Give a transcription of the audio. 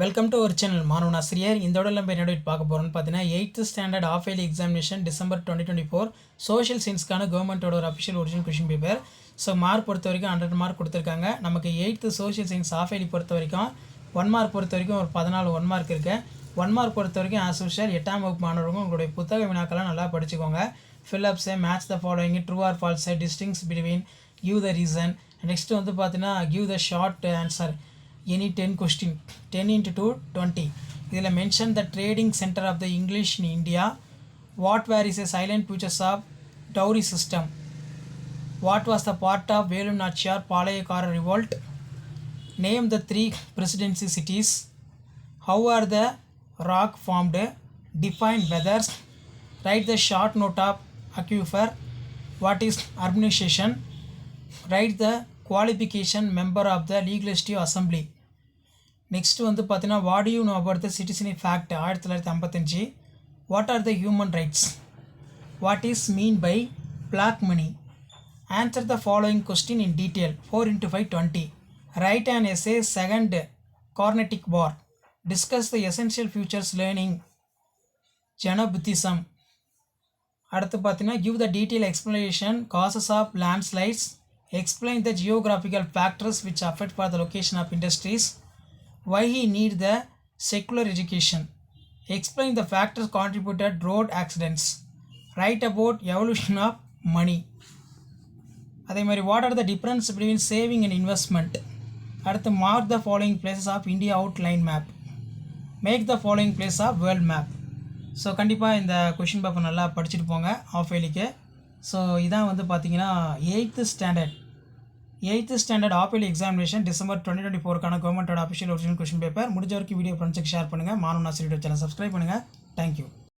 Welcome to our channel மாணவன் ஆசிரியர். இந்த உடல் நம்ம என்ன பார்க்க போகிறோம்னு பார்த்தீங்கன்னா 8th standard of early examination December 2024 social சயின்ஸ்க்கான கவர்மெண்ட்டோட ஒரு official original question paper. So mark பொறுத்த வரைக்கும் 100 மார்க் கொடுத்துருக்காங்க. நமக்கு 8th social science half yearly பொறுத்த வரைக்கும் 1 மார்க் பொறுத்த வரைக்கும் ஒரு 14 1 மார்க் இருக்குது. 1 மார்க் பொறுத்த வரைக்கும் ஆஸ் யூஷுவல் 8ஆம் வகுப்பு மாணவர்கள் உங்களுடைய புத்தக வினாக்கெல்லாம் நல்லா படிச்சுக்கோங்க. Fill ups, match the following, true or false, distinguish between, give the reason. Next வந்து பார்த்தீங்கன்னா give the short answer any 10 question 10 into 2 20. இதில் mention the trading centre of the English in India. What were is a salient features of dowry system. What was the part of Velu Nachiyar Palayakkara revolt. Name the 3 presidency cities. How are the rock formed. Define Weathers. Right the short note of aquifer. What is urbanisation. Write the qualification member of the legislative assembly. Next வந்து பார்த்தீங்கன்னா what you know about the citizenship act 1955. What are the human rights. What is mean by black money. Answer the following question in detail. 4 into 5 20. Write an essay second Carnatic war. Discuss the essential features லேர்னிங் ஜன புத்திசம். அடுத்து பார்த்தீங்கன்னா give the detail explanation causes of landslides. Explain the geographical factors which affect for the location of industries. Why he need the secular education. Explain the factors contributed road accidents. Write about evolution of money. அதே மாதிரி what are the difference between saving and investment. அடுத்து mark the following places of India outline map. Make the following place of world map. So கண்டிப்பாக இந்த question paper நல்லா படிச்சுட்டு போங்க of இயர்லிக்கு. So இதான் வந்து பார்த்தீங்கன்னா 8th standard of early examination December 2024க்கான கவர்மெண்ட்டோட அஃபிஷியல் ஒரிஜினல் கொஷின் பேப்பர். முடிஞ்ச வரைக்கும் வீடியோ ஃப்ரெண்ட்ஸுக்கு ஷேர் பண்ணுங்கள். மாணவன் ஆசிரியர் சேனல் சப்ஸ்கிரைப் பண்ணுங்கள். தேங்க்யூ.